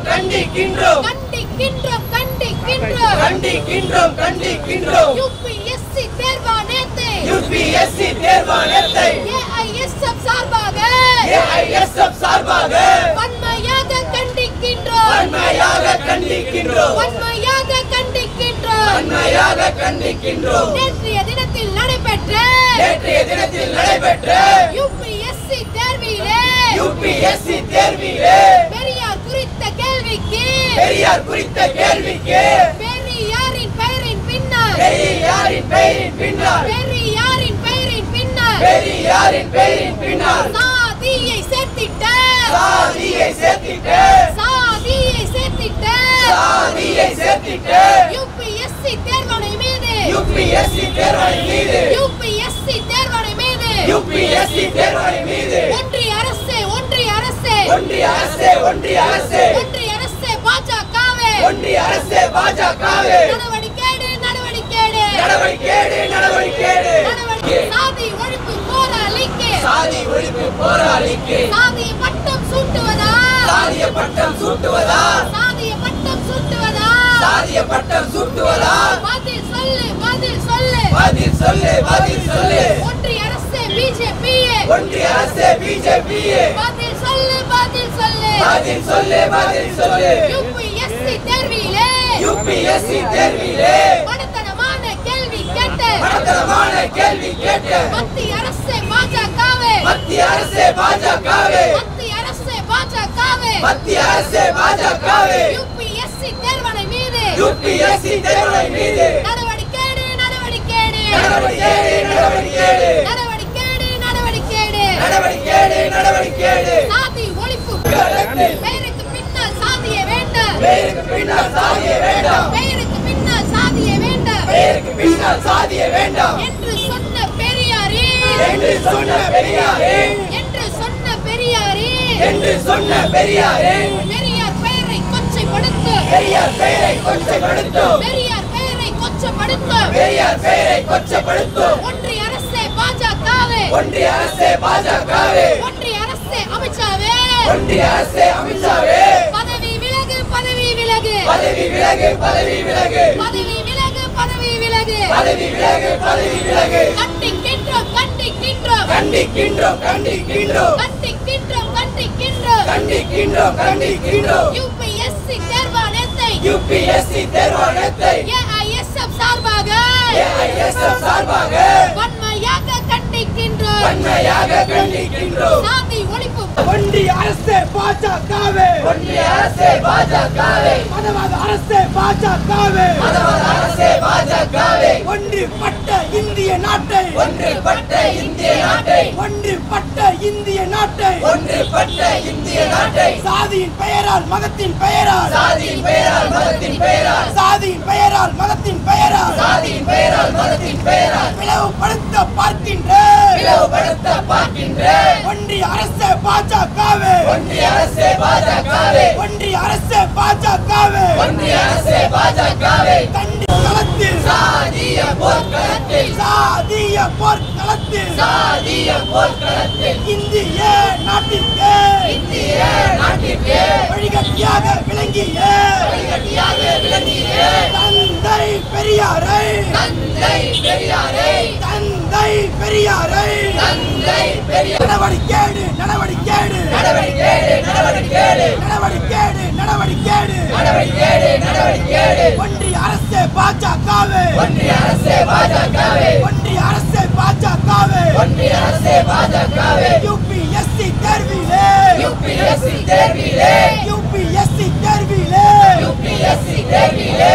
கண்டிக்கின்றோம் யுபிஎஸ்சி தேர்வாணையத்தை ஏஐஎஸ்எஃப் சார்பாக வன்மையாக கண்டிக்கின்றோம். நேற்றைய தினத்தில் நடைபெற்ற யுபிஎஸ்சி தேர்விலே பெரியார் குறித்த கேள்விக்கு பெரியாரின் பெயரின் பின்னால் சாதியை சேர்த்திட்ட யுபிஎஸ்சி தேர்வாணை மீது ஒன்றிய அரசே பாஜகவே நடவடிக்கையேடு சாதி ஒழிப்பு போராளிக்கு சாதிய பட்டம் சூட்டுவதா பதில் சொல்லு ஒன்றிய அரசே பிஜேபியே பதில் சொல்லு யுபிஎஸ்சி தேர்விலே மடத்தனமான கேள்வி கேட்டு மத்திய அரசே பாஜகவே யுபிஎஸ்சி தேர்வாணை மீது நடவடிக்கையேடு சாதி ஒழிப்பு பெயருக்கு பின்னால் சாதியே வேண்டாம் என்று சொன்ன பெரியாரே பெரியார் பெயரை கொச்சைப்படுத்து ஒன்றிய அரசே பாஜகவே ஒன்றிய அரசே அமித்ஷாவே பதவி விலகு கண்டிக்கின்றோம் யுபிஎஸ்சி தேர்வாணையத்தை ஏஐஎஸ்எஃப் சார்பாக வன்மையாக கண்டிக்கின்றோம் சாதி ஒழிப்பு ஒன்றிய அரசே பாஜகவே மதவாத அரசே பாஜகவே ஒன்றுபட்ட இந்திய நாட்டை சாதியின் பெயரால் மதத்தின் பெயரால் பிளவுபடுத்த பார்க்கின்ற ஒன்றிய அரசே பாஜகவே சாதிய போர்க்களத்தில் இந்திய நாட்டிற்கு வழிகாட்டியாக விளங்கிய தந்தை பெரியாரை நடவடிக்கையேடு ஒன்றிய அரசே பாஜகவே யுபிஎஸ்சி தேர்விலே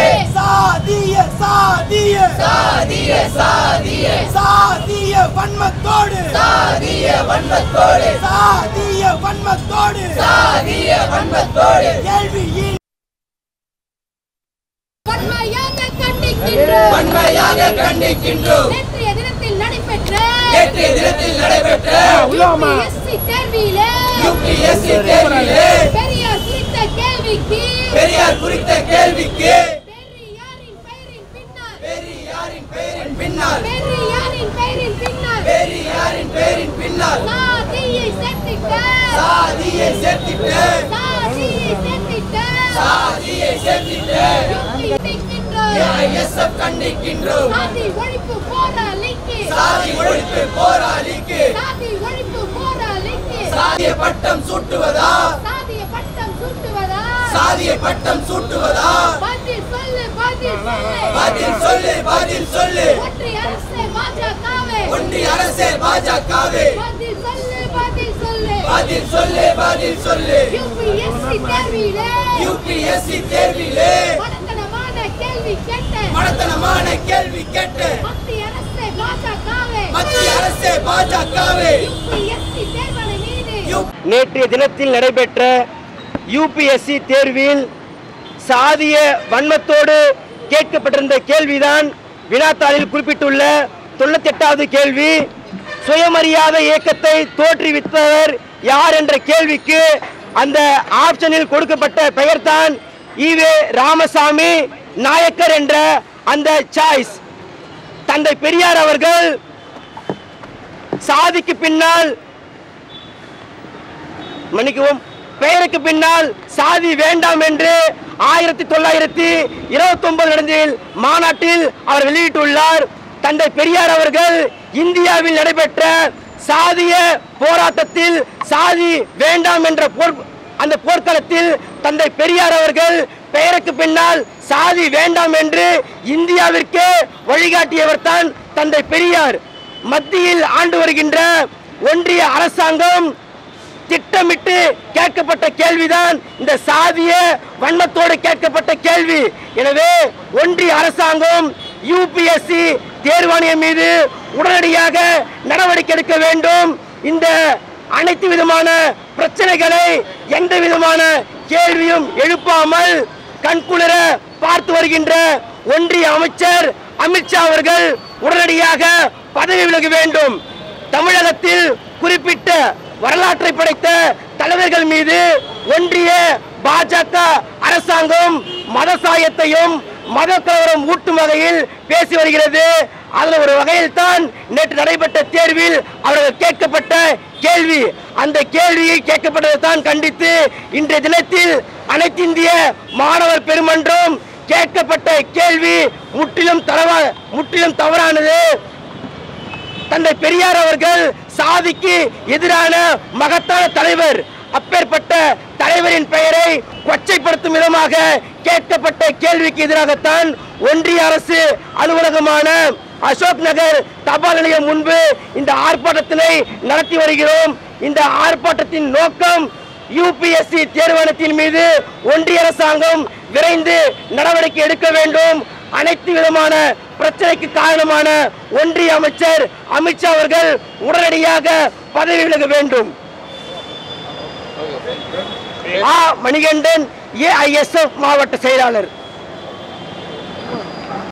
சாதிய வன்மத்தோடு கேள்வியில் வன்மையாக கண்டிக்கின்றோம். நேற்றைய தினத்தில் நடைபெற்ற யுபிஎஸ்சி தேர்விலே பெரியார் குறித்த கேள்விக்கு பெரியாரின் பெயரின் பின்னால் சாதியை சேர்த்திட்ட சாதியை சேர்த்திட்டு கண்டிக்கின்றோம். கண்டிக்கின்றோம். சாதி ஒழிப்பு போராளிக்கு சாதி ஒழிப்பு போராளிக்கு சாதி ஒழிப்பு போராளிக்கு சாதிய பட்டம் சூட்டுவதா சாதிய பட்டம் சூட்டுவதா சாதிய பட்டம் சூட்டுவதா பதில் சொல்லு பதில் சொல்லு பதில் சொல்லு பதில் சொல்லு ஒன்றிய அரசே பாஜகவே ஒன்றிய அரசே பாஜகவே பதில் சொல்லு பதில் சொல்லு பதில் சொல்லு பதில் சொல்லு யுபிஎஸ்சி தேர்விலே யுபிஎஸ்சி தேர்விலே மடத்தனமான கேள்வி கேட்ட மடத்தனமான கேள்வி கேட்டு மத்திய அரசே பாஜகவே மத்திய அரசே பாஜகவே யுபிஎஸ்சி தேர்வனை மீது நேற்றைய தினத்தில் நடைபெற்ற யூபிஎஸ்சி தேர்வில் சாதிய வன்மத்தோடு கேட்கப்பட்டிருந்த கேள்விதான் வினாத்தாளில் குறிப்பிட்டுள்ள 98வது கேள்வி. சுயமரியாதை இயக்கத்தை தோற்றுவித்தவர் யார் என்ற கேள்விக்கு அந்த ஆப்ஷனில் கொடுக்கப்பட்ட பெயர்தான் ஈவே ராமசாமி நாயக்கர் என்ற அந்த சாய்ஸ். தந்தை பெரியார் அவர்கள் சாதிக்கு பின்னால் மன்னிக்கவும் பெயருக்கு பின்னால் சாதி வேண்டாம் என்று 1929 நடந்த மாநாட்டில் அவர் வெளியிட்டுள்ளார். தந்தை பெரியார் அவர்கள் இந்தியாவில் நடைபெற்ற சாதிய போராட்டத்தில் சாதி வேண்டாம் என்ற அந்த போர்க்களத்தில் தந்தை பெரியார் அவர்கள் பெயருக்கு பின்னால் சாதி வேண்டாம் என்று இந்தியாவிற்கு வழிகாட்டியவர் தான் தந்தை பெரியார். மத்தியில் ஆண்டு வருகின்ற ஒன்றிய அரசாங்கம் திட்டமிட்டு கேட்கப்பட்ட கேள்விதான் இந்த சாதிய வன்மத்தோடு கேட்கப்பட்ட கேள்வி. எனவே ஒன்றிய அரசாங்கம் யூபிஎஸ்சி தேர்வாணையம் மீது உடனடியாக நடவடிக்கை எடுக்க வேண்டும். இந்த அனைத்து விதமான பிரச்சனைகளை எந்த விதமான கேள்வியும் எழுப்பாமல் கண்குளிர பார்த்து வருகின்ற ஒன்றிய அமைச்சர் அமித்ஷா அவர்கள் உடனடியாக பதவி விலக வேண்டும். தமிழகத்தில் குறிப்பிட்ட வரலாற்றை படைத்த தலைவர்கள் மீது ஒன்றிய பாஜக அரசாங்கம் மதசாயத்தையும் மத கலவரம் ஊட்டும் வகையில் பேசி வருகிறது. அதில் ஒரு வகையில் தான் நேற்று நடைபெற்ற தேர்வில் அவர்கள் கேட்கப்பட்ட கேள்வி. அந்த கேள்வியை கேட்கப்பட்டதை தான் கண்டித்து இன்றைய தினத்தில் அனைத்து இந்திய மாணவர் பெருமன்றம் கேட்கப்பட்ட கேள்வி முற்றிலும் தவறானது. தந்தை பெரியார் அவர்கள் சாதிக்கு எதிரான மகத்தான தலைவர். அப்பேற்பட்ட தலைவரின் பெயரை கொச்சைப்படுத்தும் விதமாக கேட்கப்பட்ட கேள்விக்கு எதிராகத்தான் ஒன்றிய அரசு அலுவலகமான அசோக் நகர் தபால் நிலையம் முன்பு இந்த ஆர்ப்பாட்டத்தினை நடத்தி வருகிறோம். இந்த ஆர்ப்பாட்டத்தின் நோக்கம் யூபிஎஸ்சி தேர்வாணையத்தின் மீது ஒன்றிய அரசாங்கம் விரைந்து நடவடிக்கை எடுக்க வேண்டும். அனைத்து விதமான பிரச்சனைக்கு காரணமான ஒன்றிய அமைச்சர் அமித்ஷா அவர்கள் உடனடியாக பதவி விலக வேண்டும். மணிகண்டன், ஏஐஎஸ்எஃப் மாவட்ட செயலாளர்.